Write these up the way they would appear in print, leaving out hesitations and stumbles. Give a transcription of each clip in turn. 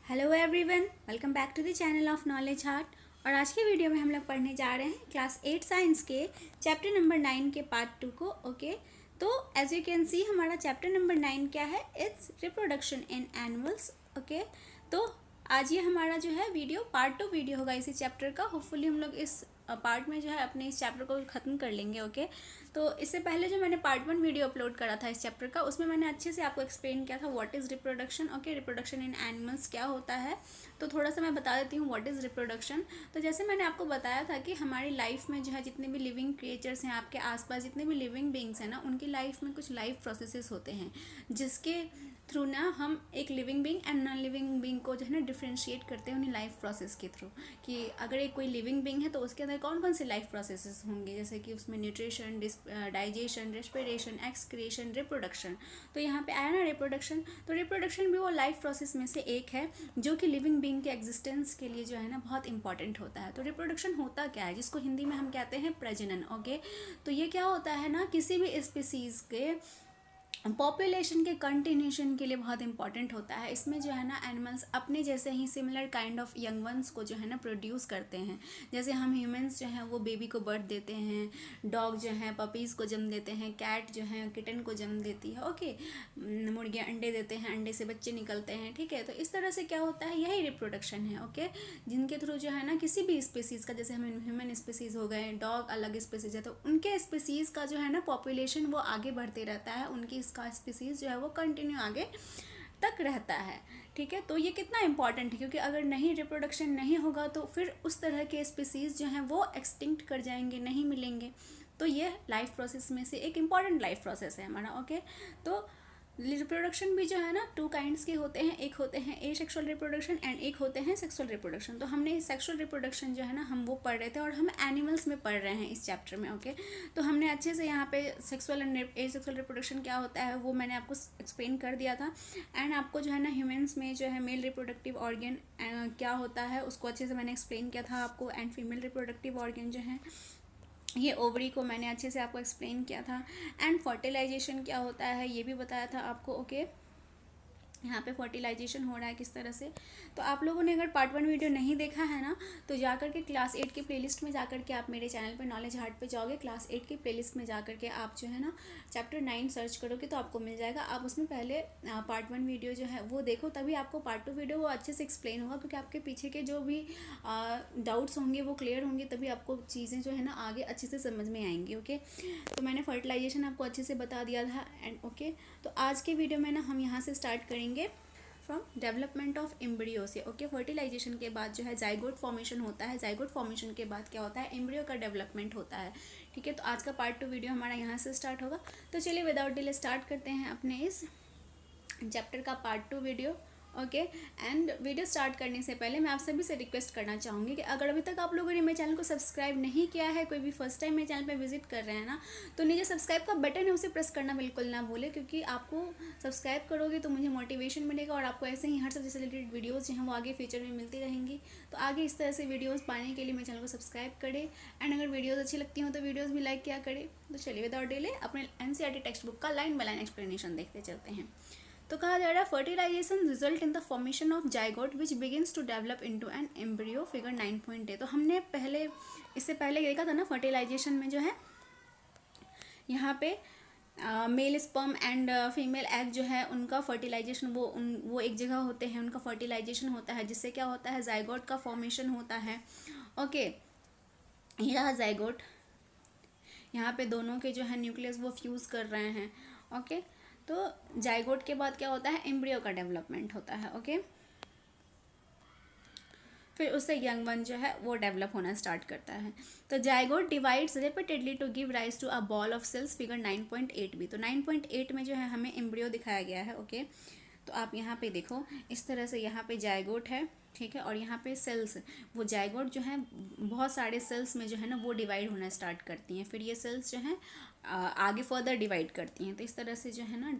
Hello everyone, welcome back to the channel of knowledge heart. और आज के video में हम लोग पढ़ने जा रहे हैं क्लास 8 साइंस के चैप्टर नंबर 9 के पार्ट 2 को। ओके, तो एज यू कैन सी हमारा चैप्टर नंबर 9 क्या है? It's reproduction in animals. Okay, तो आज ये हमारा जो है वीडियो पार्ट 2 वीडियो होगा इसी चैप्टर का। होपफुली हम लोग इस पार्ट में जो है अपने इस चैप्टर को ख़त्म कर लेंगे। ओके, तो इससे पहले जो मैंने पार्ट 1 वीडियो अपलोड करा था इस चैप्टर का, उसमें मैंने अच्छे से आपको एक्सप्लेन किया था what is reproduction. Okay, reproduction in animals क्या होता है, तो थोड़ा सा मैं बता देती हूँ व्हाट इज़ रिप्रोडक्शन। तो जैसे मैंने आपको बताया था कि हमारी लाइफ में जो है जितने भी लिविंग क्रिएचर्स हैं, आपके आसपास जितने भी लिविंग बींग्स हैं ना, उनकी लाइफ में कुछ लाइफ प्रोसेसेस होते हैं जिसके थ्रू ना हम एक living being and non living being को जो है ना डिफ्रेंशिएट करते हैं उन्हीं लाइफ प्रोसेस के थ्रू, कि अगर एक कोई लिविंग बींग है तो उसके अंदर कौन कौन से लाइफ प्रोसेसेस होंगे, जैसे कि उसमें nutrition, digestion, respiration, excretion, reproduction. तो यहाँ पे आया ना रिप्रोडक्शन, तो रिप्रोडक्शन भी वो लाइफ प्रोसेस में से एक है जो कि लिविंग बींग के एग्जिस्टेंस के लिए जो है ना बहुत इंपॉर्टेंट होता है। तो रिप्रोडक्शन होता क्या है, जिसको हिंदी में हम कहते हैं प्रजनन। ओके, तो ये क्या होता है ना, किसी भी स्पीसीज़ के पॉपुलेशन के कंटिन्यूशन के लिए बहुत इंपॉर्टेंट होता है। इसमें जो है ना एनिमल्स अपने जैसे ही similar kind of young ones को जो है ना प्रोड्यूस करते हैं। जैसे हम ह्यूमंस जो हैं वो बेबी को बर्थ देते हैं, डॉग जो है पपीज़ को जन्म देते हैं, कैट जो है किटन को जन्म देती है। ओके, मुर्गियाँ अंडे देते हैं, अंडे से बच्चे निकलते हैं। ठीक है, तो इस तरह से क्या होता है, यही रिप्रोडक्शन है। ओके, जिनके थ्रू जो है ना किसी भी स्पीसीज़ का, जैसे हम ह्यूमन स्पीसीज़ हो गए, डॉग अलग स्पीसीज़ है, तो उनके स्पीसीज़ का जो है ना पॉपुलेशन वो आगे बढ़ते रहता है, उनकी इसका स्पीसीज़ जो है वो कंटिन्यू आगे तक रहता है। ठीक है, तो ये कितना इंपॉर्टेंट है, क्योंकि अगर नहीं रिप्रोडक्शन नहीं होगा तो फिर उस तरह के स्पीसीज़ जो हैं वो एक्सटिंक्ट कर जाएंगे, नहीं मिलेंगे। तो ये लाइफ प्रोसेस में से एक इम्पॉर्टेंट लाइफ प्रोसेस है हमारा। ओके, तो रिप्रोडक्शन भी जो है ना टू काइंड्स के होते हैं, एक होते हैं ए सेक्सुअल रिप्रोडक्शन एंड एक होते हैं सेक्सुअल रिप्रोडक्शन। तो हमने सेक्सुअल रिप्रोडक्शन जो है ना हम वो पढ़ रहे थे और हम एनिमल्स में पढ़ रहे हैं इस चैप्टर में। ओके, तो हमने अच्छे से यहाँ पे sexual and A sexual reproduction क्या होता है वो मैंने आपको एक्सप्लेन कर दिया था। एंड आपको जो है ना ह्यूमंस में जो है मेल रिप्रोडक्टिव ऑर्गन क्या होता है उसको अच्छे से मैंने एक्सप्लेन किया था आपको। एंड फीमेल रिप्रोडक्टिव ऑर्गन जो है ये ओवरी को मैंने अच्छे से आपको एक्सप्लेन किया था। एंड फर्टिलाइजेशन क्या होता है ये भी बताया था आपको। ओके, यहाँ पे फर्टिलाइजेशन हो रहा है किस तरह से। तो आप लोगों ने अगर पार्ट 1 वीडियो नहीं देखा है ना, तो जाकर के क्लास 8 की प्लेलिस्ट में जाकर के आप मेरे चैनल पे नॉलेज हार्ट पे जाओगे, क्लास 8 की प्लेलिस्ट में जाकर के आप जो है ना चैप्टर 9 सर्च करोगे तो आपको मिल जाएगा। आप उसमें पहले पार्ट 1 वीडियो जो है वो देखो, तभी आपको पार्ट 2 वीडियो वो अच्छे से एक्सप्लेन होगा, क्योंकि आपके पीछे के जो भी डाउट्स होंगे वो क्लियर होंगे, तभी आपको चीज़ें जो है ना आगे अच्छे से समझ में आएंगी। ओके, तो मैंने फर्टिलाइजेशन आपको अच्छे से बता दिया था। एंड ओके, तो आज के वीडियो में ना हम यहाँ से स्टार्ट करेंगे फ्रॉम डेवलपमेंट ऑफ एम्ब्रियो से। ओके, फर्टिलाइजेशन के बाद जो है जाइगोट फॉर्मेशन होता है, जाइगोट फॉर्मेशन के बाद क्या होता है, एम्ब्रियो का डेवलपमेंट होता है। ठीक है, तो आज का पार्ट 2 वीडियो हमारा यहाँ से स्टार्ट होगा। तो चलिए विदाउट डिले स्टार्ट करते हैं अपने इस चैप्टर का part 2 video. Okay, and video start करने से पहले मैं आप सभी से रिक्वेस्ट करना चाहूँगी कि अगर अभी तक आप लोगों ने मेरे चैनल को सब्सक्राइब नहीं किया है, कोई भी फर्स्ट टाइम मेरे चैनल पे विजिट कर रहे हैं ना, तो नीचे सब्सक्राइब का बटन है उसे प्रेस करना बिल्कुल ना भूलें, क्योंकि आपको सब्सक्राइब करोगे तो मुझे मोटिवेशन मिलेगा और आपको ऐसे ही हर सब्जेक्ट से रिलेटेड वीडियोज़ जो हैं वो आगे फ्यूचर में मिलती रहेंगी। तो आगे इस तरह से वीडियोज़ पाने के लिए मेरे चैनल को सब्सक्राइब करें। एंड अगर वीडियोज़ अच्छी लगती हो तो वीडियोज़ भी लाइक किया करें। तो चलिए विदाउट डिले अपने NCERT टेक्स्ट बुक का लाइन बाय लाइन एक्सप्लेनेशन देखते चलते हैं। तो कहा जा रहा है fertilisation result in the formation of zygote which begins to develop into an embryo, figure 9.8। तो हमने इससे पहले देखा था ना फर्टिलाइजेशन में जो है यहाँ पे mail sperm and female egg जो है उनका फर्टिलाइजेशन वो एक जगह होते हैं, उनका फर्टिलाइजेशन होता है, जिससे क्या होता है जाइगोट का फॉर्मेशन होता है। ओके, यह जाइगोट यहाँ पे दोनों के जो है न्यूक्लियस वो फ्यूज़ कर रहे हैं। ओके, तो जाइगोट के बाद क्या होता है, एम्ब्रियो का डेवलपमेंट होता है। ओके, फिर उससे यंग वन जो है वो डेवलप होना स्टार्ट करता है। तो zygote divides repeatedly to give rise to a ball of cells, figure 9.8 भी। तो 9.8 में जो है हमें एम्ब्रियो दिखाया गया है। ओके, तो आप यहाँ पे देखो इस तरह से यहाँ पे जाइगोट है, ठीक है, और यहाँ पे सेल्स, वो जाइगोट जो है बहुत सारे सेल्स में जो है ना वो डिवाइड होना स्टार्ट करती हैं, फिर ये सेल्स जो हैं आगे फर्दर डिवाइड करती हैं। तो इस तरह से जो है ना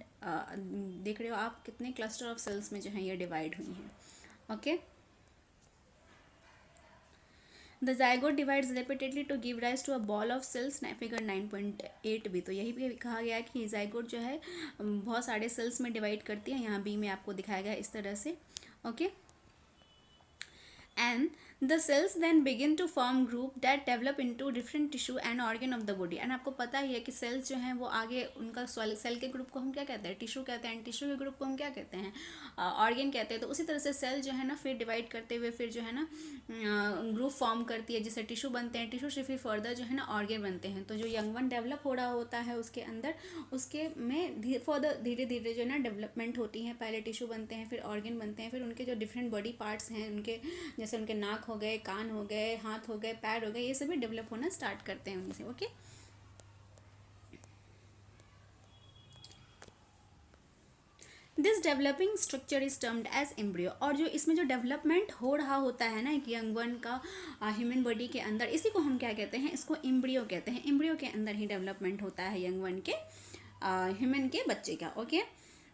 देख रहे हो आप कितने क्लस्टर ऑफ सेल्स में जो है ये डिवाइड हुई हैं। Okay, the zygote divides repeatedly to give rise to a ball of cells, figure 9.8 भी। तो यही भी कहा गया है कि जाइगोट जो है बहुत सारे सेल्स में डिवाइड करती है। यहाँ बी में आपको दिखाया गया है इस तरह से। Okay, and the cells then begin to form group that develop into different tissue and organ of the body। And आपको पता ही है कि सेल्स जो हैं वो आगे उनका सेल के ग्रुप को हम क्या कहते हैं, टिश्यू कहते हैं, एंड टिश्यू के ग्रुप को हम क्या कहते हैं, ऑर्गन कहते हैं। तो उसी तरह से सेल जो है ना फिर डिवाइड करते हुए फिर जो है ना ग्रुप फॉर्म करती है, जिससे टिश्यू बनते हैं, टिश्यू से फिर फर्दर जो है ना ऑर्गन बनते हैं। तो जो यंग वन डेवलप हो रहा होता है उसके अंदर, उसके में फर्दर धीरे धीरे जो है ना डेवलपमेंट होती है, पहले टिश्यू बनते हैं, फिर ऑर्गन बनते हैं, फिर उनके जो डिफरेंट बॉडी पार्ट्स हैं उनके, जैसे उनके नाक हो गए, कान हो गए, हाथ हो गए, पैर हो गए, ये सभी डेवलप होना स्टार्ट करते हैं उनसे। Okay, this developing structure is termed as embryo. और जो इसमें जो डेवलपमेंट हो रहा होता है ना एक यंग वन का ह्यूमन बॉडी के अंदर, इसी को हम क्या कहते हैं, इसको एम्ब्रियो कहते हैं। एम्ब्रियो के अंदर ही डेवलपमेंट होता है यंग वन के ह्यूमन के बच्चे का। Okay,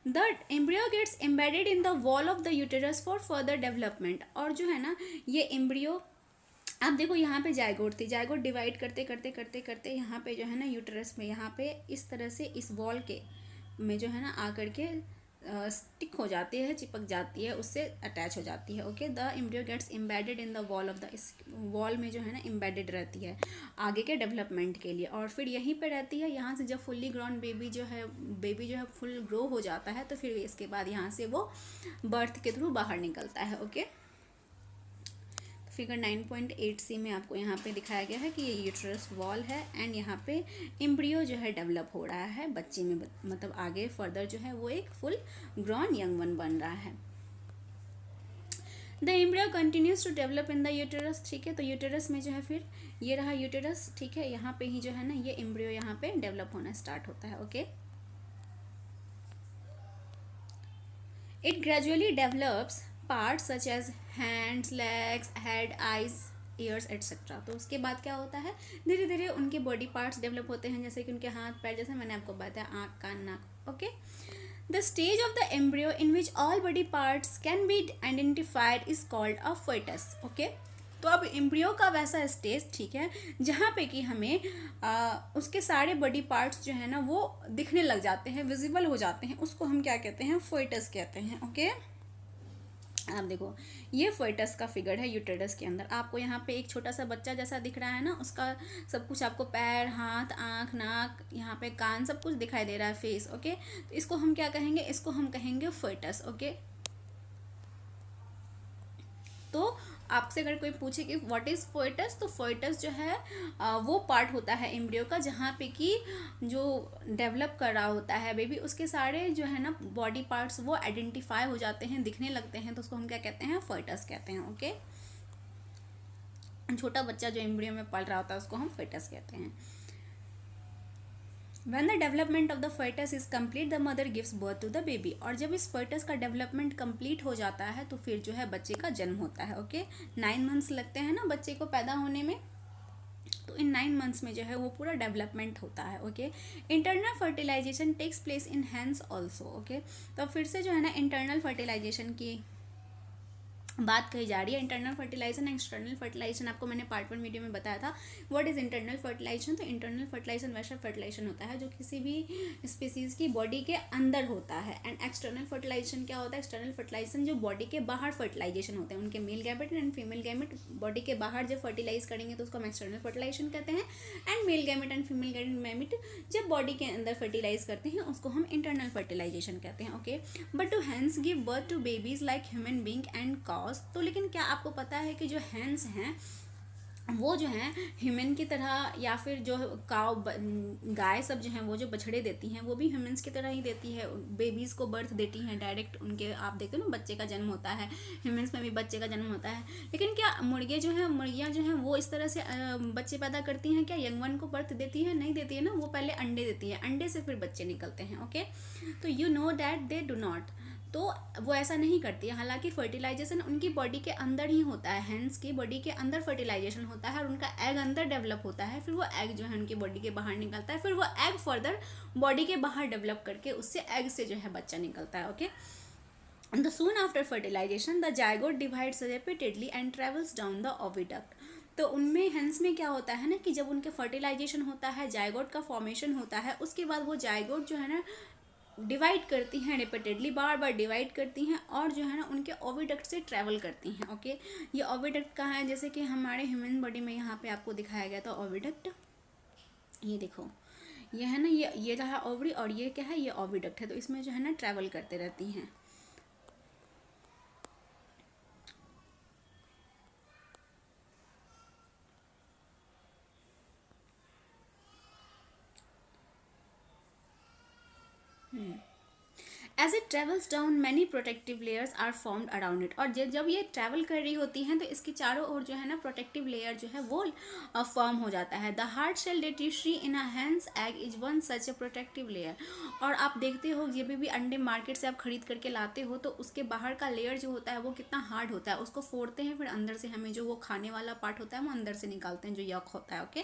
the embryo gets embedded in the wall of the uterus for further development. और जो है ना ये एम्ब्रियो, आप देखो यहाँ पे जायगोट थी, जायगोट डिवाइड करते करते करते करते यहाँ पे जो है ना यूटेरस में यहाँ पे इस तरह से इस वॉल के में जो है ना आकर के स्टिक हो जाती है, चिपक जाती है, उससे अटैच हो जाती है। Okay, the embryo gets embedded in the wall of the, इस वॉल में जो है ना एम्बेडेड रहती है आगे के डेवलपमेंट के लिए, और फिर यहीं पे रहती है। यहाँ से जब फुल्ली ग्रोन बेबी जो है फुल ग्रो हो जाता है तो फिर इसके बाद यहाँ से वो बर्थ के थ्रू बाहर निकलता है। ओके, फिगर 9.8c में आपको यहाँ पे दिखाया गया है कि ये यूट्रस वॉल है एंड यहाँ पे एम्ब्रियो जो है डेवलप हो रहा है बच्चे में, मतलब आगे फर्दर जो है वो एक फुल ग्रॉन यंग वन बन रहा है। The embryo continues to develop in the uterus. ठीक है, तो यूटेरस में जो है फिर ये रहा यूटेरस। ठीक है, यहाँ पे ही जो है ना ये एम्ब्रियो यहाँ पे डेवलप होना स्टार्ट होता है। Okay, it gradually develops part such as hands, legs, head, eyes, ears etcetera. तो उसके बाद क्या होता है, धीरे धीरे उनके बॉडी पार्ट्स डेवलप होते हैं, जैसे कि उनके हाथ पैर, जैसे मैंने आपको बताया आँख, कान, नाक। Okay, the stage of the embryo in which all body parts can be identified is called a foetus. Okay, तो अब एम्ब्रियो का वैसा स्टेज, ठीक है, जहाँ पे कि हमें उसके सारे बॉडी पार्ट्स जो है ना वो दिखने लग जाते हैं, विजिबल हो जाते हैं, उसको हम क्या कहते हैं, फोइटस कहते हैं। ओके, आप देखो ये फोइटस का फिगर है यूटेरस के अंदर। आपको यहाँ पे एक छोटा सा बच्चा जैसा दिख रहा है ना, उसका सब कुछ आपको पैर, हाथ, आँख, नाक, यहाँ पे कान, सब कुछ दिखाई दे रहा है, फेस। ओके, तो इसको हम क्या कहेंगे, इसको हम कहेंगे फोइटस। ओके, तो आपसे अगर कोई पूछे कि व्हाट इज़ फोइटस, तो फोइटस जो है वो पार्ट होता है एम्ब्रियो का जहाँ पे कि जो डेवलप कर रहा होता है बेबी, उसके सारे जो है ना बॉडी पार्ट्स वो आइडेंटिफाई हो जाते हैं, दिखने लगते हैं, तो उसको हम क्या कहते हैं, फोइटस कहते हैं। ओके, छोटा बच्चा जो एम्ब्रियो में पल रहा होता है उसको हम फोइटस कहते हैं। When the development of the fetus is complete, the mother gives birth to the baby। और जब इस fetus का डेवलपमेंट कंप्लीट हो जाता है तो फिर जो है बच्चे का जन्म होता है। ओके, 9 मंथ्स लगते हैं ना बच्चे को पैदा होने में, तो इन 9 मंथ्स में जो है वो पूरा डेवलपमेंट होता है। Okay, internal fertilisation takes place in hens also. Okay, तो फिर से जो है ना इंटरनल फर्टिलाइजेशन की बात कही जा रही है। इंटरनल फर्टिलाइजेशन, एक्सटर्नल फर्टिलाइजेशन आपको मैंने पार्ट 1 वीडियो में बताया था। व्हाट इज इंटरनल फर्टिलाइजेशन, तो इंटरनल फर्टिलाइजेशन वैसा फर्टिलाइजेशन होता है जो किसी भी स्पीसीज की बॉडी के अंदर होता है, एंड एक्सटर्नल फर्टिलाइजेशन क्या होता है, एक्सटर्नल फर्टिलाइजेशन जो बॉडी के बाहर फर्टिलाइजेशन होते हैं, उनके male gamete and female gamete body के बाहर जब फर्टिलाइज करेंगे तो उसको हम एक्सटर्नल फर्टिलाइजेशन कहते हैं, and male gamete and female gamete जब बॉडी के अंदर फर्टिलाइज करते हैं उसको हम इंटरनल फर्टिलाइजेशन कहते हैं। Okay, but two hens give birth to babies like human being and cow. तो लेकिन क्या आपको पता है कि जो हैंस हैं वो जो हैं ह्यूमन की तरह, या फिर जो काव, गाय सब जो हैं वो जो बछड़े देती हैं वो भी ह्यूमंस की तरह ही देती है, बेबीज़ को बर्थ देती हैं डायरेक्ट, उनके आप देखते हो ना बच्चे का जन्म होता है, ह्यूमंस में भी बच्चे का जन्म होता है। लेकिन क्या मुर्गियाँ जो हैं वो इस तरह से बच्चे पैदा करती हैं क्या, यंग वन को बर्थ देती है, नहीं देती है ना, वो पहले अंडे देती है, अंडे से फिर बच्चे निकलते हैं। ओके, तो you know that they do not, तो वो ऐसा नहीं करती है। हालांकि फर्टिलाइजेशन उनकी बॉडी के अंदर ही होता है, हैंस की बॉडी के अंदर फर्टिलाइजेशन होता है और उनका एग अंदर डेवलप होता है, फिर वो एग जो है उनकी बॉडी के बाहर निकलता है, फिर वो एग फर्दर बॉडी के बाहर डेवलप करके उससे एग से जो है बच्चा निकलता है। Okay, and soon after fertilization the zygote divides repeatedly and travels down the oviduct। तो उनमें हेंस में क्या होता है ना कि जब उनके फर्टिलाइजेशन होता है, जायगोट का फॉर्मेशन होता है, उसके बाद वो जायगोट जो है ना डिवाइड करती हैं रिपीटेडली, बार बार डिवाइड करती हैं और जो है ना उनके ओविडक्ट से ट्रैवल करती हैं। ओके, ये ओविडक्ट कहाँ है, जैसे कि हमारे ह्यूमन बॉडी में यहाँ पे आपको दिखाया गया था ओविडक्ट, ये देखो ये है ना, ये रहा ओवरी और ये क्या है, ये ओविडक्ट है। तो इसमें जो है ना ट्रैवल करते रहती हैं। As it travels down many protective layers are formed around it. और जब ये ट्रैवल कर रही होती हैं तो इसके चारों ओर जो है ना प्रोटेक्टिव लेयर जो है वो फॉर्म हो जाता है। द हार्ड शेल टेट्यूशरी in a hen's egg is one such a protective layer. और आप देखते हो ये भी अंडे मार्केट से आप खरीद करके लाते हो तो उसके बाहर का लेयर जो होता है वो कितना हार्ड होता है, उसको फोड़ते हैं फिर अंदर से हमें जो वो खाने वाला पार्ट होता है वो अंदर से निकालते हैं, जो यक होता है। Okay,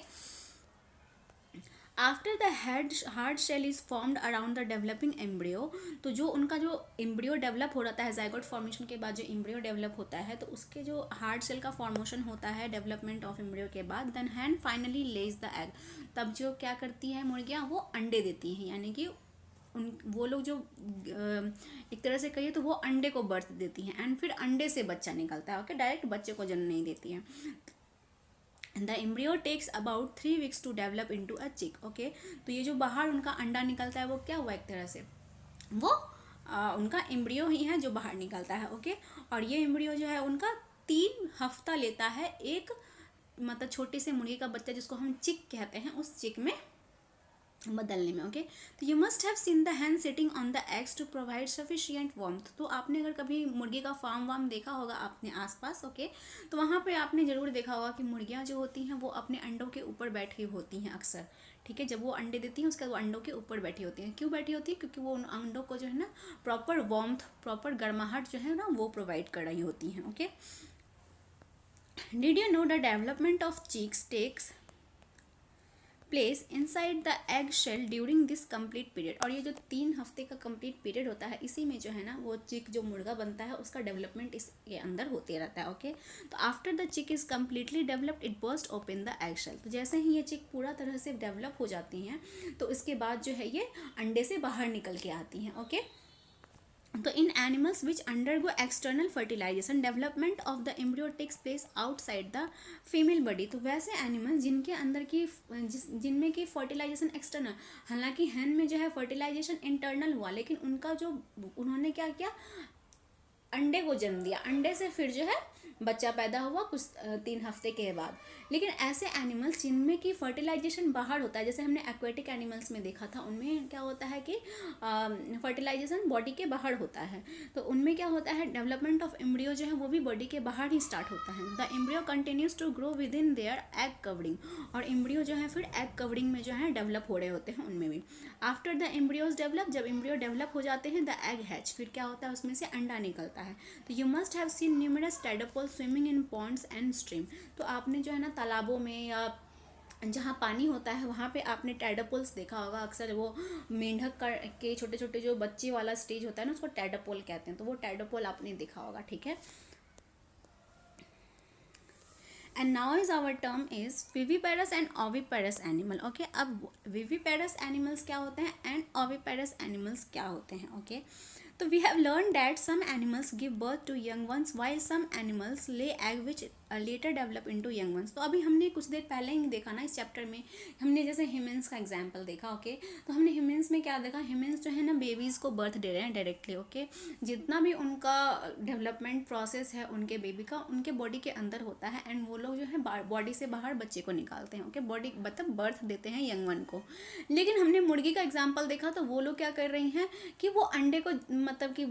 after the hard shell is formed around the developing embryo. तो जो उनका जो एम्ब्रियो डेवलप हो रहा है जाइगोट फॉर्मेशन के बाद, जो एम्ब्रियो डेवलप होता है तो उसके जो हार्ड शेल का फॉर्मेशन होता है डेवलपमेंट ऑफ एम्ब्रियो के बाद, then hen finally lays the egg. तब जो क्या करती है मुर्गियाँ, वो अंडे देती हैं, यानी कि वो लोग जो एक तरह से कहिए तो वो अंडे को बर्थ देती हैं एंड फिर अंडे से बच्चा निकलता है। ओके, डायरेक्ट बच्चे को जन्म नहीं देती हैं। The embryo takes about 3 weeks to develop into a chick. Okay, तो ये जो बाहर उनका अंडा निकलता है वो क्या हुआ, एक तरह से वो उनका एम्ब्रियो ही है जो बाहर निकलता है। ओके, और ये एम्ब्रियो जो है उनका 3 हफ्ता लेता है एक मतलब छोटे से मुर्गी का बच्चा जिसको हम चिक कहते हैं उस चिक में बदलने में। ओके, तो you must have seen the hen sitting on the eggs to provide sufficient warmth. तो आपने अगर कभी मुर्गी का फार्म वार्म देखा होगा अपने आसपास, ओके, तो वहाँ पे आपने ज़रूर देखा होगा कि मुर्गियाँ जो होती हैं वो अपने अंडों के ऊपर बैठी होती हैं अक्सर। ठीक है, जब वो अंडे देती हैं उसके बाद वो अंडों के ऊपर बैठी होती हैं। क्यों बैठी होती है, क्योंकि वो उन अंडों को जो है ना प्रॉपर वार्मथ, प्रॉपर गर्माहट जो है ना वो प्रोवाइड कर रही होती हैं। Okay, did you know the development of chicks takes place inside the egg shell during this complete period. और ये जो 3 हफ्ते का कंप्लीट पीरियड होता है इसी में जो है ना वो चिक जो मुर्गा बनता है उसका डेवलपमेंट इसके अंदर होते रहता है। ओके, तो after the chick is completely developed it burst open the egg shell. तो जैसे ही ये चिक पूरा तरह से डेवलप हो जाती हैं तो इसके बाद जो है ये अंडे से बाहर निकल के आती हैं। ओके, तो in animals which undergo external fertilisation development of the embryo takes place outside the female body. तो वैसे एनिमल जिनके अंदर की जिनमें की फर्टिलाइजेशन एक्सटर्नल, हालांकि हैन में जो है फर्टिलाइजेशन इंटरनल हुआ लेकिन उनका जो उन्होंने क्या किया, अंडे को जन्म दिया, अंडे से फिर जो है बच्चा पैदा हुआ कुछ 3 हफ्ते के बाद। लेकिन ऐसे एनिमल्स जिनमें कि फर्टिलाइजेशन बाहर होता है, जैसे हमने एक्वेटिक एनिमल्स में देखा था, उनमें क्या होता है कि फर्टिलाइजेशन बॉडी के बाहर होता है। तो उनमें क्या होता है, डेवलपमेंट ऑफ एम्ब्रियो जो है वो भी बॉडी के बाहर ही स्टार्ट होता है। The embryo continues to grow within their egg covering. और एम्ब्रियो जो है फिर एग कवरिंग में जो है डेवलप हो रहे होते हैं उनमें भी। आफ्टर द एम्ब्रियोज डेवलप, जब एम्ब्रियो डेवलप हो जाते हैं, द एग हैच, फिर क्या होता है उसमें से अंडा निकलता है। तो you must have scene numerous tadpole swimming in Pond's and stream. तो आपने जो है ना तालाबों में या जहाँ पानी होता है वहाँ पे आपने टैडपोल्स देखा होगा। अक्सर वो मेंढक के छोटे छोटे जो बच्चे वाला स्टेज होता है ना उसको टैडपोल कहते हैं, तो वो टैडपोल आपने देखा होगा। ठीक है, and now is our term is viviparous and oviparous animal. Okay, अब विविपेरस एनिमल्स क्या होते हैं एंड ओविपेरस एनिमल्स क्या होते हैं। ओके, तो we have learn that some animals give birth to young ones while some animals lay egg which later develop into young ones. तो अभी हमने कुछ देर पहले ही देखा ना इस चैप्टर में, हमने जैसे ह्यूमंस का एग्जांपल देखा। ओके, तो हमने ह्यूमंस में क्या देखा, ह्यूमंस जो है ना बेबीज़ को बर्थ दे रहे हैं डायरेक्टली। ओके, जितना भी उनका डेवलपमेंट प्रोसेस है उनके बेबी का उनके बॉडी के अंदर होता है एंड वो लोग जो है बॉडी से बाहर बच्चे को निकालते हैं। ओके, बॉडी मतलब बर्थ देते हैं यंग वन को। लेकिन हमने मुर्गी का एग्जाम्पल देखा तो वो लोग क्या कर रही हैं कि वो अंडे को मतलब कि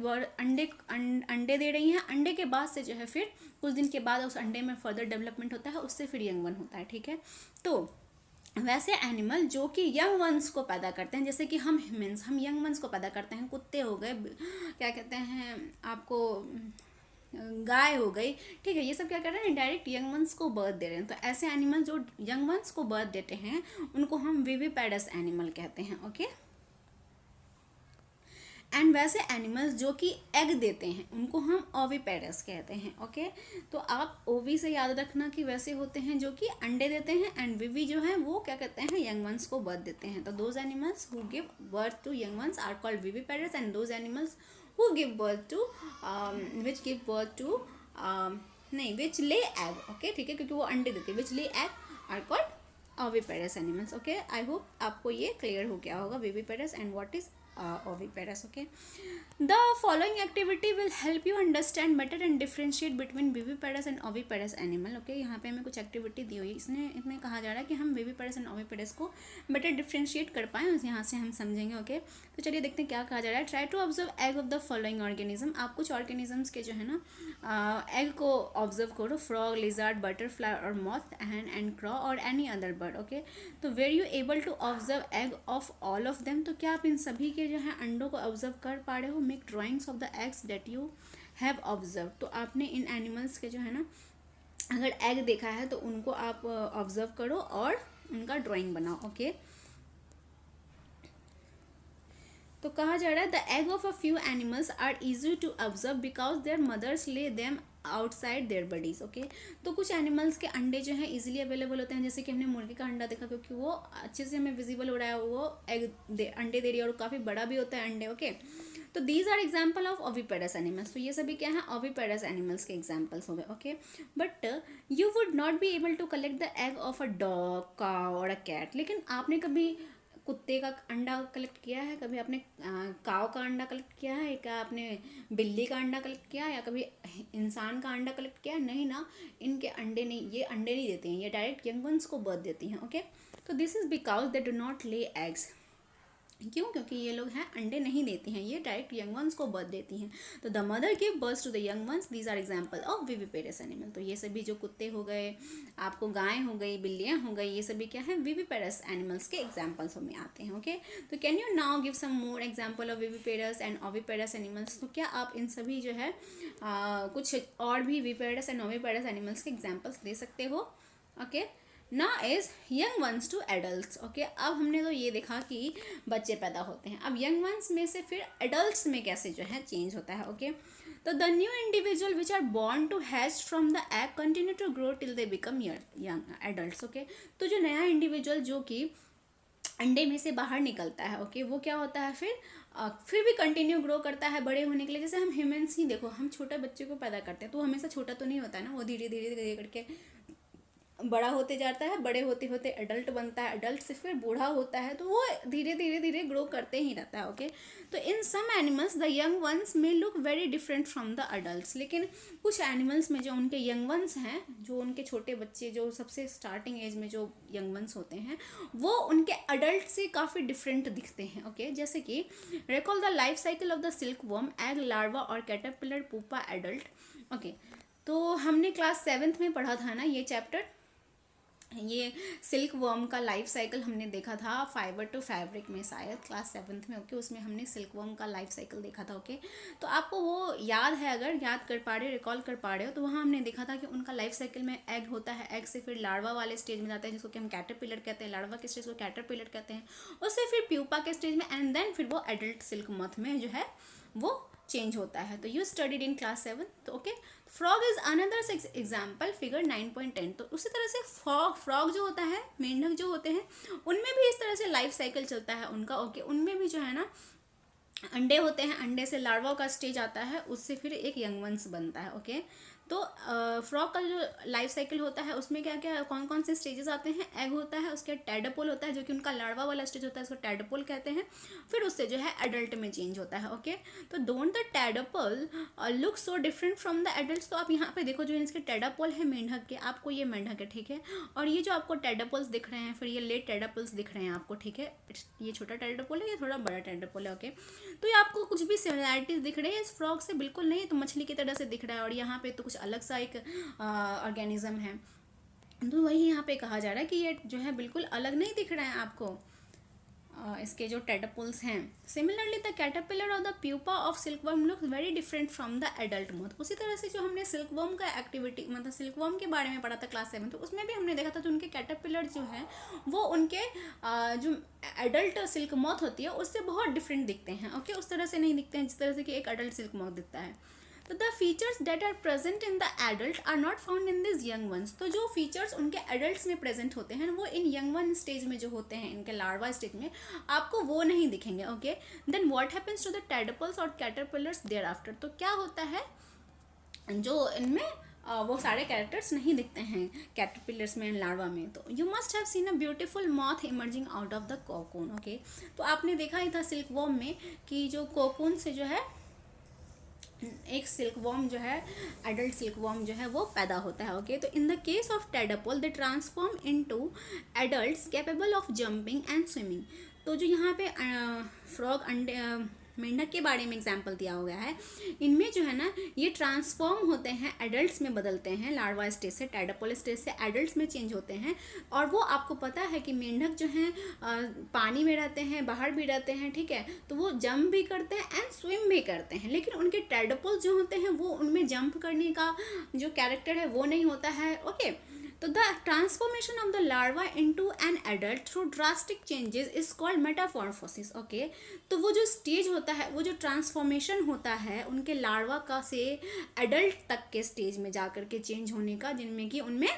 अंडे दे रही हैं, अंडे के बाद से जो है फिर कुछ दिन के बाद उस अंडे में फर्दर डेवलपमेंट होता है, उससे फिर यंग वन होता है। ठीक है, तो वैसे एनिमल जो कि यंग वंस को पैदा करते हैं, जैसे कि हम ह्यूमंस हम यंग वंस को पैदा करते हैं, कुत्ते हो गए, क्या कहते हैं आपको, गाय हो गई। ठीक है, ये सब क्या कर रहे हैं, डायरेक्ट यंग वंस को बर्थ दे रहे हैं। तो ऐसे एनिमल जो यंग वंस को बर्थ देते हैं उनको हम विविपेरस एनिमल कहते हैं। ओके, एंड वैसे एनिमल्स जो कि एग देते हैं उनको हम ओविपेरस कहते हैं। ओके, तो आप ओवी से याद रखना कि वैसे होते हैं जो कि अंडे देते हैं, एंड विवी जो है वो क्या कहते हैं, यंग वंस को बर्थ देते हैं। तो those animals who give birth to young ones are called viviparous, and those animals who give birth to which give birth to नहीं विच ले एग। ओके, ठीक है, क्योंकि वो अंडे देते हैं, which lay egg are called oviparous animals. Okay, I hope आपको ये क्लियर हो गया होगा viviparous and what is oviparous. Okay, the following activity will help you understand better and differentiate between viviparous and oviparous animal. Okay, यहाँ पे हमें कुछ activity दी हुई है, इसमें कहा जा रहा है कि हम viviparous and oviparous को better differentiate कर पाएँ, यहाँ से हम समझेंगे। ओके, तो चलिए देखते हैं क्या कहा जा रहा है। Try to observe egg of the following organism. आप कुछ ऑर्गेनिजम्स के जो है ना एग को ऑब्जर्व करो, फ्रॉग, लिजार्ड, बटरफ्लाई और मॉथ, एंड क्रॉ और एनी अदर बर्ड। ओके, तो were you able to observe egg of all of them, तो क्या आप इन सभी के जो है अंडों को ऑब्जर्व कर पा रहे हो। Make drawings of the eggs that you have observe, तो आपने इन एनिमल्स के जो है ना अगर एग देखा है तो उनको आप ऑब्जर्व करो और उनका ड्राइंग बनाओ। ओके, तो कहा जा रहा है the egg of a few animals are easy to observe because their mothers lay them outside their bodies. Okay, तो कुछ एनिमल्स के अंडे जो है इजीली अवेलेबल होते हैं, जैसे कि हमने मुर्गी का अंडा देखा क्योंकि वो अच्छे से हमें विजिबल हो रहा है, वो अंडे दे रही है और काफ़ी बड़ा भी होता है अंडे। ओके, तो these are example of oviparous animals, तो ये सभी क्या है, ओविपेरस एनिमल्स के एग्जाम्पल्स हो गए। Okay, but you would not be able to collect the egg of a dog, cow और अ कैट। लेकिन आपने कभी कुत्ते का अंडा कलेक्ट किया है, कभी आपने काव का अंडा कलेक्ट किया है, क्या आपने बिल्ली का अंडा कलेक्ट किया है, या कभी इंसान का अंडा कलेक्ट किया है? नहीं ना, इनके अंडे नहीं, ये अंडे नहीं देते हैं, ये डायरेक्ट यंग वंस को बर्थ देती हैं। ओके, तो this is because they do not lay eggs. क्यों? क्योंकि ये लोग हैं अंडे नहीं देती हैं, ये डायरेक्ट यंग वंस को बर्थ देती हैं। तो the mother give birth to the young ones, these are example of viviparous animal. तो ये सभी जो कुत्ते हो गए, आपको गाय हो गई, बिल्लियाँ हो गई, ये सभी क्या है, विविपेरस एनिमल्स के एग्जाम्पल्स में आते हैं। ओके, तो can you now give some more example of viviparous and oviparous animals. तो क्या आप इन सभी जो है कुछ और भी विविपेरस एंड ओविपेरस एनिमल्स के एग्जाम्पल्स दे सकते हो। ओके, ना is young ones to adult. Okay, अब हमने तो ये देखा कि बच्चे पैदा होते हैं, अब यंग वंस में से फिर एडल्ट्स में कैसे जो है चेंज होता है। ओके, तो the new individual which are born to hatch from the egg continue to grow till they become young adults. Okay, तो जो नया इंडिविजुअल जो कि अंडे में से बाहर निकलता है, ओके, वो क्या होता है, फिर भी कंटिन्यू ग्रो करता है बड़े होने के लिए। जैसे हम ह्यूमंस ही देखो, हम छोटे बच्चे को पैदा करते हैं तो हमेशा छोटा तो नहीं होता है ना, वो धीरे धीरे धीरे करके बड़ा होते जाता है, बड़े होते होते एडल्ट बनता है, एडल्ट से फिर बूढ़ा होता है, तो वो धीरे धीरे धीरे ग्रो करते ही रहता है। ओके, तो in some animals the young ones may look very different from the adults. लेकिन कुछ एनिमल्स में जो उनके यंग वंस हैं, जो उनके छोटे बच्चे, जो सबसे स्टार्टिंग एज में जो यंग वंस होते हैं, वो उनके अडल्ट से काफ़ी डिफरेंट दिखते हैं। ओके, जैसे कि recall the life cycle of the silk worm, egg, larva और कैटरपिलर, पुपा, एडल्ट। ओके, तो हमने क्लास 7th में पढ़ा था ना ये चैप्टर, ये सिल्क वर्म का लाइफ साइकिल हमने देखा था फाइबर टू फैब्रिक में, शायद क्लास 7th में। ओके, उसमें हमने सिल्क वर्म का लाइफ साइकिल देखा था। ओके, तो आपको वो याद है, अगर याद कर पा रहे हो, रिकॉल कर पा रहे हो, तो वहाँ हमने देखा था कि उनका लाइफ साइकिल में एग होता है, एग से फिर लार्वा वाले स्टेज में जाते हैं जिसको कि हम कैटरपिलर कहते हैं, लार्वा के स्टेज को कैटरपिलर कहते हैं, उससे फिर प्यूपा के स्टेज में, एंड देन फिर वो एडल्ट सिल्क मथ में जो है वो चेंज होता है। तो यू स्टडीड इन क्लास 7। तो okay, frog is another example, figure 9.10। तो उसी तरह से फ्रॉग जो होता है, मेंढक जो होते हैं, उनमें भी इस तरह से लाइफ साइकिल चलता है उनका। ओके, उनमें भी जो है ना अंडे होते हैं, अंडे से लार्वा का स्टेज आता है, उससे फिर एक यंग वंस बनता है। ओके, तो फ्रॉग का जो लाइफ साइकिल होता है उसमें क्या क्या कौन कौन से स्टेजेस आते हैं, एग होता है, उसके टैडपोल होता है जो कि उनका लार्वा वाला स्टेज होता है, उसको टैडपोल कहते हैं, फिर उससे जो है एडल्ट में चेंज होता है। ओके, तो don't the tadpole look so different from the adults. तो आप यहाँ पे देखो, जो इसके टैडपोल है मेंढक के, आपको ये मेंढक है, ठीक है, और ये जो आपको टैडपोल्स दिख रहे हैं, फिर ये लेट टैडपोल्स दिख रहे हैं आपको, ठीक है, ये छोटा टैडपोल है, ये थोड़ा बड़ा टैडपोल है। ओके, तो ये आपको कुछ भी सिमिलैरिटीज दिख रही है इस फ्रॉग से? बिल्कुल नहीं, तो मछली की तरह से दिख रहा है, और यहाँ पे तो कुछ अलग सा एक ऑर्गेनिज्म है। तो वही यहाँ पे कहा जा रहा है कि ये जो है बिल्कुल अलग नहीं दिख रहा है आपको। इसके जो टेडपोल्स हैं। सिमिलरली द कैटरपिलर और the pupa of silkworm look very different from the adult moth. उसी तरह से जो हमने सिल्कवर्म का एक्टिविटी मतलब सिल्कवर्म के बारे में पढ़ा था क्लास 7, तो उसमें भी हमने देखा था जो उनके कैटरपिलर जो हैं वो उनके जो एडल्ट सिल्क मॉथ होती है उससे बहुत डिफरेंट दिखते हैं। ओके, उस तरह से नहीं दिखते हैं जिस तरह से कि एक एडल्ट सिल्क मॉथ दिखता है। तो the features that are present in the adult are not found in this young ones. तो जो फीचर्स उनके एडल्ट्स में प्रेजेंट होते हैं वो इन यंग वन स्टेज में जो होते हैं, इनके लार्वा स्टेज में, आपको वो नहीं दिखेंगे। Okay, then what happens to the tadpoles और कैटरपिलर्स देयर आफ्टर। तो क्या होता है, जो इनमें वो सारे कैरेक्टर्स नहीं दिखते हैं कैटरपिलर्स में एंड लार्वा में। तो you must have seen a beautiful moth emerging out of the cocoon. Okay, तो आपने देखा ही था सिल्कवॉर्म में कि जो कोकून से जो है एक सिल्कवॉर्म जो है, एडल्ट सिल्कवॉर्म जो है वो पैदा होता है। ओके, तो in the case of tadpole they transform into adults capable of jumping and swimming. तो जो यहाँ पे फ्रॉग अंडे मेंढक के बारे में एग्जाम्पल दिया हो गया है, इनमें जो है ना ये ट्रांसफॉर्म होते हैं, एडल्ट्स में बदलते हैं, लार्वा स्टेज से टेडपोल स्टेज से एडल्ट्स में चेंज होते हैं। और वो आपको पता है कि मेंढक जो हैं पानी में रहते हैं, बाहर भी रहते हैं, ठीक है, तो वो जंप भी करते हैं एंड स्विम भी करते हैं। लेकिन उनके टेडपोल जो होते हैं वो उनमें जंप करने का जो कैरेक्टर है वो नहीं होता है। ओके, तो the transformation of the larva into an adult through drastic changes is called Metamorphosis. Okay, तो वो जो स्टेज होता है, वो जो ट्रांसफॉर्मेशन होता है उनके लार्वा का से एडल्ट तक के स्टेज में जाकर के चेंज होने का, जिनमें कि उनमें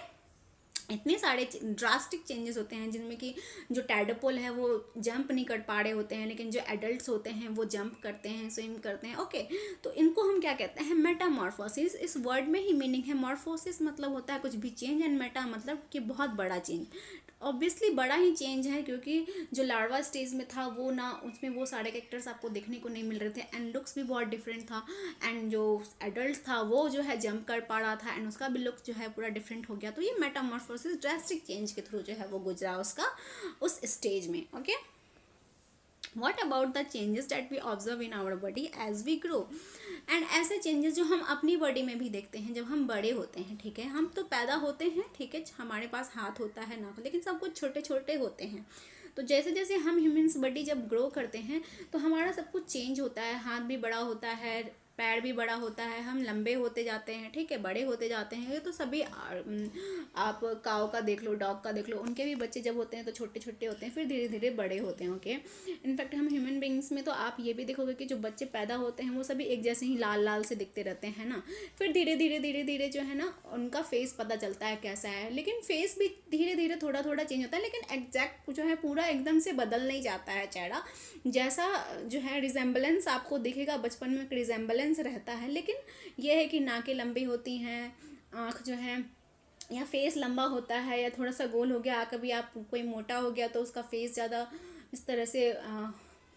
इतने सारे ड्रास्टिक चेंजेस होते हैं, जिनमें कि जो टैडपोल है वो जंप नहीं कर पा रहे होते हैं, लेकिन जो एडल्ट्स होते हैं वो जंप करते हैं, स्विम करते हैं। ओके, तो इनको हम क्या कहते हैं, मेटामॉर्फोसिस। इस वर्ड में ही मीनिंग है, मॉर्फोसिस मतलब होता है कुछ भी चेंज एंड मेटा मतलब कि बहुत बड़ा चेंज। ऑब्वियसली बड़ा ही चेंज है, क्योंकि जो लार्वा स्टेज में था वो ना, उसमें वो सारे कैरेक्टर्स आपको देखने को नहीं मिल रहे थे एंड लुक्स भी बहुत डिफरेंट था। एंड जो एडल्ट था वो जो है जंप कर पा रहा था एंड उसका भी लुक जो है पूरा डिफरेंट हो गया। तो ये मेटामॉर्फोसिस ड्रास्टिक चेंज के थ्रू जो है वो गुजरा उसका उस स्टेज में। Okay, what about the changes that we observe in our body as we grow. And ऐसे चेंजेस जो हम अपनी बॉडी में भी देखते हैं जब हम बड़े होते हैं। ठीक है, हम तो पैदा होते हैं, ठीक है, हमारे पास हाथ होता है, नाक, लेकिन सब कुछ छोटे छोटे होते हैं। तो जैसे जैसे हम ह्यूमन्स बॉडी जब ग्रो करते हैं तो हमारा सब कुछ चेंज होता है, हाथ भी बड़ा होता है, पैर भी बड़ा होता है, हम लंबे होते जाते हैं, ठीक है, बड़े होते जाते हैं। ये तो सभी आप काऊ का देख लो, डॉग का देख लो, उनके भी बच्चे जब होते हैं तो छोटे छोटे होते हैं, फिर धीरे धीरे बड़े होते हैं। ओके, इनफैक्ट हम ह्यूमन बींग्स में तो आप ये भी देखोगे कि जो बच्चे पैदा होते हैं वो सभी एक जैसे ही लाल लाल से दिखते रहते हैं ना। फिर धीरे धीरे धीरे धीरे जो है ना उनका फेस पता चलता है कैसा है, लेकिन फेस भी धीरे धीरे थोड़ा थोड़ा चेंज होता है, लेकिन एग्जैक्ट जो है पूरा एकदम से बदल नहीं जाता है चेहरा। जैसा जो है रिजेंबलेंस आपको दिखेगा, बचपन में एक रिजेंबलेंस रहता है, लेकिन यह है कि नाकें लंबी होती हैं, आँख जो है या फेस लंबा होता है या थोड़ा सा गोल हो गया, कभी आप कोई मोटा हो गया तो उसका फेस ज़्यादा इस तरह से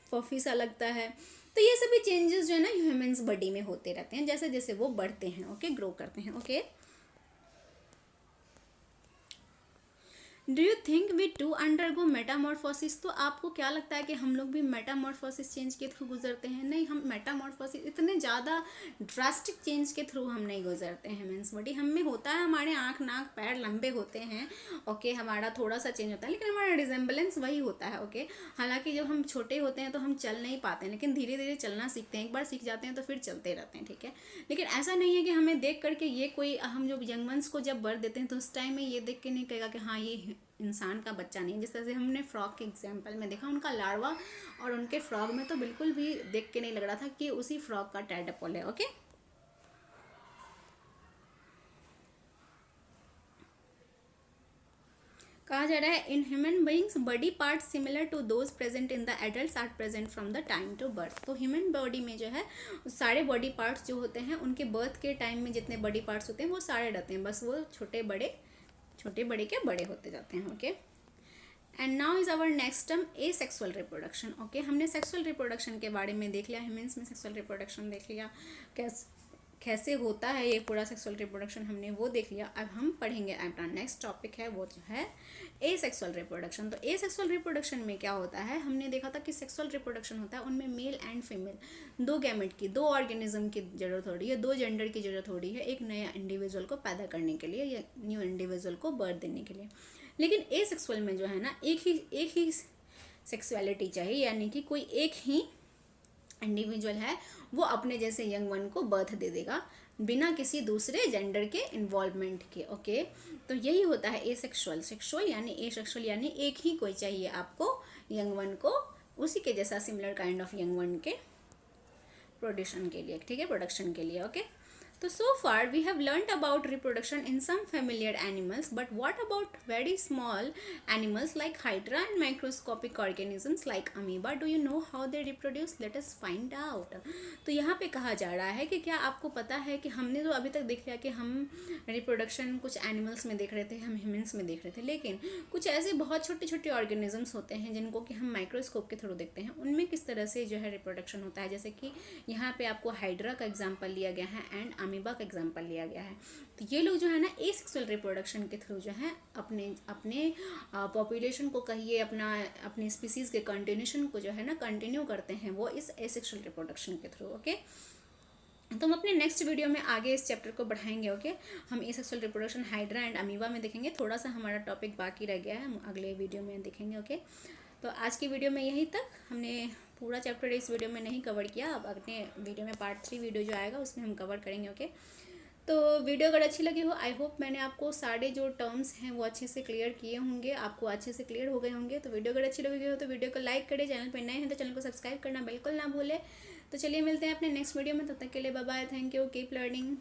फफी सा लगता है। तो ये सभी चेंजेस जो है ना ह्यूमन्स बॉडी में होते रहते हैं जैसे जैसे वो बढ़ते हैं। ओके, ग्रो करते हैं। Okay, do you think we too undergo metamorphosis. तो आपको क्या लगता है कि हम लोग भी मेटामॉर्फोसिस चेंज के थ्रू गुजरते हैं? नहीं, हम मेटामॉर्फोसिस इतने ज़्यादा ड्रास्टिक चेंज के थ्रू हम नहीं गुजरते हैं। मीन्स बॉडी हम में होता है, हमारे आँख नाक पैर लंबे होते हैं। ओके, हमारा थोड़ा सा चेंज होता है, लेकिन हमारा रिजेंबलेंस वही होता है। ओके, हालांकि जब हम छोटे होते हैं तो हम चल नहीं पाते हैं, लेकिन धीरे धीरे चलना सीखते हैं। एक बार सीख जाते हैं तो फिर चलते रहते हैं। ठीक है, लेकिन ऐसा नहीं है कि हमें देख करके ये कोई, हम जो यंग वंस को जब बर्थ देते हैं तो उस टाइम में ये देख के नहीं कहेगा कि हाँ ये इंसान का बच्चा नहीं। जिस तरह से हमने फ्रॉग के एग्जाम्पल में देखा, उनका लार्वा और उनके फ्रॉग में तो बिल्कुल भी देख के नहीं लग रहा था कि उसी फ्रॉग का टैडपोल है। ओके, कहा जा रहा है in human beings body part similar to those present in the adults are present from the time to birth. तो ह्यूमन बॉडी में जो है सारे बॉडी पार्ट्स जो होते हैं उनके बर्थ के टाइम में जितने बॉडी पार्ट्स होते हैं वो सारे रहते हैं, बस वो छोटे बड़े के बड़े होते जाते हैं। Okay, and now is our next term asexual reproduction. Okay, हमने सेक्सुअल रिप्रोडक्शन के बारे में देख लिया, ह्यूमन्स में सेक्सुअल रिप्रोडक्शन देख लिया, कैसे होता है ये पूरा सेक्सुअल रिप्रोडक्शन हमने वो देख लिया। अब हम पढ़ेंगे अपना नेक्स्ट टॉपिक है वो जो है ए सेक्सुअल रिप्रोडक्शन। तो ए सेक्सुअल रिप्रोडक्शन में क्या होता है, हमने देखा था कि सेक्सुअल रिप्रोडक्शन होता है उनमें मेल एंड फीमेल दो गैमेट की, दो ऑर्गेनिज्म की जरूरत हो रही है, दो जेंडर की जरूरत हो रही है एक नया इंडिविजुअल को पैदा करने के लिए या न्यू इंडिविजुअल को बर्थ देने के लिए। लेकिन ए सेक्सुअल में जो है ना एक ही सेक्सुअलिटी चाहिए, यानी कि कोई एक ही इंडिविजुअल है वो अपने जैसे यंग वन को बर्थ दे देगा बिना किसी दूसरे जेंडर के इन्वॉल्वमेंट के। ओके, तो यही होता है एसेक्सुअल। सेक्सुअल यानी एसेक्सुअल यानी एक ही कोई चाहिए आपको यंग वन को, उसी के जैसा similar kind of young one के प्रोडक्शन के लिए, ठीक है, प्रोडक्शन के लिए। ओके, तो so far we have learnt about reproduction in some familiar animals, but what about very small animals like hydra and microscopic organisms like amoeba? Do you know how they reproduce? Let us find out. तो यहाँ पे कहा जा रहा है कि क्या आपको पता है कि हमने तो अभी तक देख लिया कि हम रिप्रोडक्शन कुछ एनिमल्स में देख रहे थे, हम ह्यूमंस में देख रहे थे, लेकिन कुछ ऐसे बहुत छोटे छोटे ऑर्गेनिजम्स होते हैं जिनको कि हम माइक्रोस्कोप के थ्रू देखते हैं, उनमें किस तरह से जो है रिप्रोडक्शन होता है। जैसे कि यहाँ पे आपको हाइड्रा का एग्जाम्पल लिया गया है एंड अमीबा का एग्जाम्पल लिया गया है। तो ये लोग जो है ना एसेक्सुअल रिप्रोडक्शन के थ्रू जो है अपने अपने पॉपुलेशन को कहिए अपने स्पीसीज़ के कंटिन्यूशन को जो है ना कंटिन्यू करते हैं वो इस एसेक्सुअल रिप्रोडक्शन के थ्रू। ओके, तो हम अपने नेक्स्ट वीडियो में आगे इस चैप्टर को बढ़ाएंगे। ओके, हम asexual reproduction hydra and amoeba में देखेंगे। थोड़ा सा हमारा टॉपिक बाकी रह गया है, हम अगले वीडियो में देखेंगे। ओके, तो आज की वीडियो में यहीं तक, हमने पूरा चैप्टर इस वीडियो में नहीं कवर किया। अब अगले वीडियो में पार्ट 3 वीडियो जो आएगा उसमें हम कवर करेंगे। ओके, तो वीडियो अगर अच्छी लगी हो, आई होप मैंने आपको सारे जो टर्म्स हैं वो अच्छे से क्लियर किए होंगे, आपको अच्छे से क्लियर हो गए होंगे। तो वीडियो अगर अच्छी लगी हो तो वीडियो को लाइक करें, चैनल पर नए हैं तो चैनल को सब्सक्राइब करना बिल्कुल ना भूलें। तो चलिए मिलते हैं अपने नेक्स्ट वीडियो में, तब तक के लिए bye bye, thank you, keep learning.